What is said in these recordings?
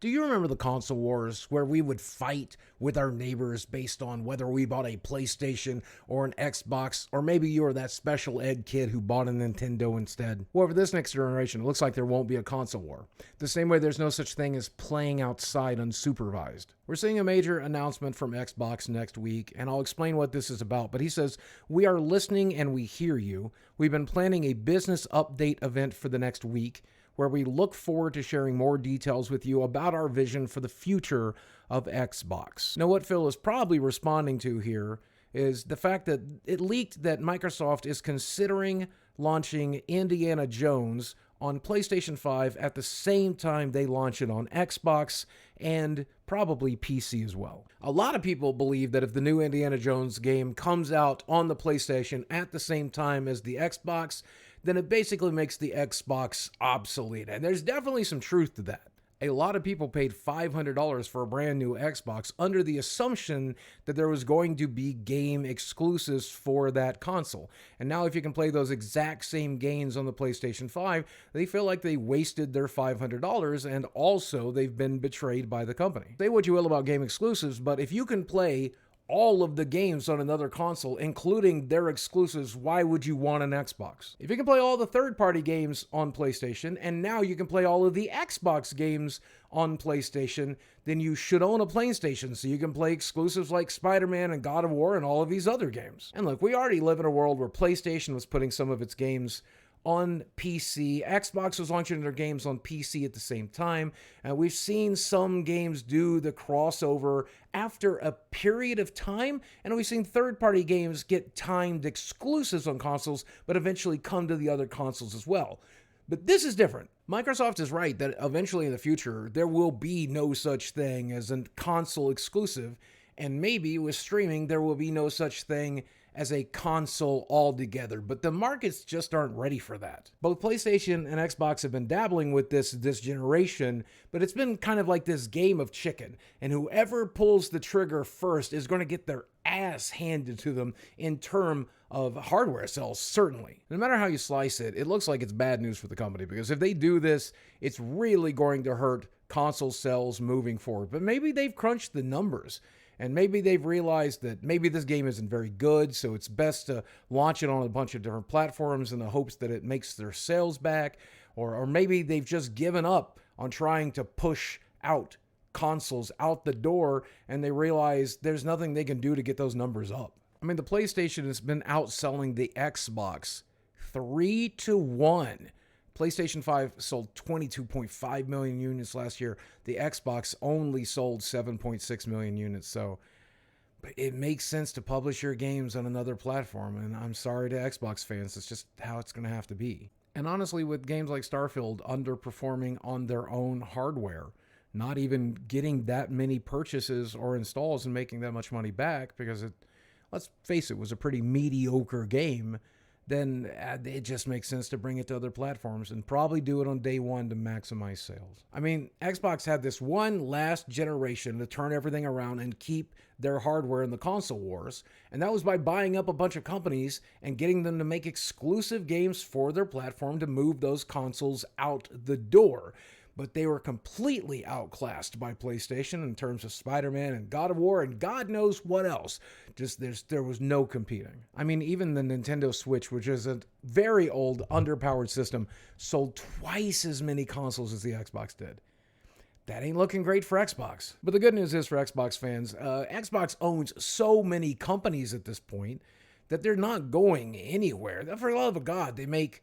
Do you remember the console wars where we would fight with our neighbors based on whether we bought a PlayStation or an Xbox, or maybe you were that special ed kid who bought a Nintendo instead? Well, for this next generation, it looks like there won't be a console war. The same way there's no such thing as playing outside unsupervised. We're seeing a major announcement from Xbox next week, and I'll explain what this is about. But he says, "We are listening and we hear you. We've been planning a business update event for the next week, where we look forward to sharing more details with you about our vision for the future of Xbox." Now, what Phil is probably responding to here is the fact that it leaked that Microsoft is considering launching Indiana Jones on PlayStation 5 at the same time they launch it on Xbox and probably PC as well. A lot of people believe that if the new Indiana Jones game comes out on the PlayStation at the same time as the Xbox, then it basically makes the Xbox obsolete. And there's definitely some truth to that. A lot of people paid $500 for a brand new Xbox under the assumption that there was going to be game exclusives for that console. And now if you can play those exact same games on the PlayStation 5, they feel like they wasted their $500, and also they've been betrayed by the company. Say what you will about game exclusives, but if you can play all of the games on another console, including their exclusives, why would you want an Xbox? If you can play all the third-party games on PlayStation, and now you can play all of the Xbox games on PlayStation, then you should own a PlayStation so you can play exclusives like Spider-Man and God of War and all of these other games. And look, we already live in a world where PlayStation was putting some of its games on PC. Xbox was launching their games on PC at the same time. And we've seen some games do the crossover after a period of time. And we've seen third-party games get timed exclusives on consoles, but eventually come to the other consoles as well. But this is different. Microsoft is right that eventually in the future, there will be no such thing as a console exclusive. And maybe with streaming, there will be no such thing as a console altogether, but the markets just aren't ready for that. Both PlayStation and Xbox have been dabbling with this generation, but it's been kind of like this game of chicken, and whoever pulls the trigger first is going to get their ass handed to them in terms of hardware sales, certainly. No matter how you slice it, it looks like it's bad news for the company, because if they do this, it's really going to hurt console sales moving forward. But maybe they've crunched the numbers, and maybe they've realized that maybe this game isn't very good, so it's best to launch it on a bunch of different platforms in the hopes that it makes their sales back. Or maybe they've just given up on trying to push out consoles out the door, and they realize there's nothing they can do to get those numbers up. I mean, the PlayStation has been outselling the Xbox 3-1. PlayStation 5 sold 22.5 million units last year. The Xbox only sold 7.6 million units. So it makes sense to publish your games on another platform. And I'm sorry to Xbox fans, it's just how it's going to have to be. And honestly, with games like Starfield underperforming on their own hardware, not even getting that many purchases or installs and making that much money back, because let's face it, was a pretty mediocre game, then it just makes sense to bring it to other platforms and probably do it on day one to maximize sales. I mean, Xbox had this one last generation to turn everything around and keep their hardware in the console wars, and that was by buying up a bunch of companies and getting them to make exclusive games for their platform to move those consoles out the door. But they were completely outclassed by PlayStation in terms of Spider-Man and God of War and God knows what else. Just there was no competing. I mean, even the Nintendo Switch, which is a very old, underpowered system, sold twice as many consoles as the Xbox did. That ain't looking great for Xbox. But the good news is for Xbox fans, Xbox owns so many companies at this point that they're not going anywhere. For the love of God, they make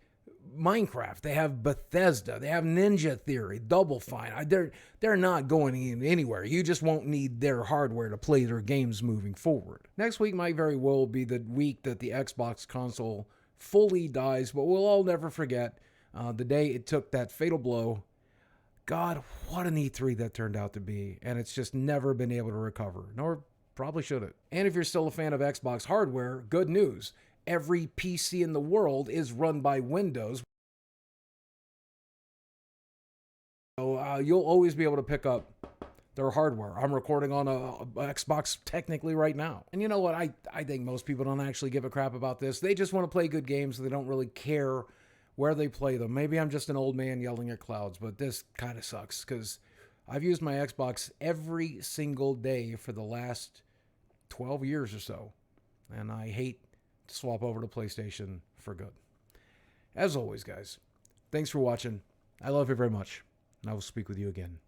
Minecraft, they have Bethesda, they have Ninja Theory, Double Fine. They're not going anywhere. You just won't need their hardware to play their games moving forward. Next week might very well be the week that the Xbox console fully dies, but we'll all never forget the day it took that fatal blow. God, what an E3 that turned out to be, and it's just never been able to recover, nor probably should it. And if you're still a fan of Xbox hardware, good news. Every PC in the world is run by Windows. So you'll always be able to pick up their hardware. I'm recording on a Xbox technically right now. And you know what? I think most people don't actually give a crap about this. They just want to play good games. They don't really care where they play them. Maybe I'm just an old man yelling at clouds, but this kind of sucks because I've used my Xbox every single day for the last 12 years or so, and I hate to swap over to PlayStation for good. As always, guys, thanks for watching. I love you very much, and I will speak with you again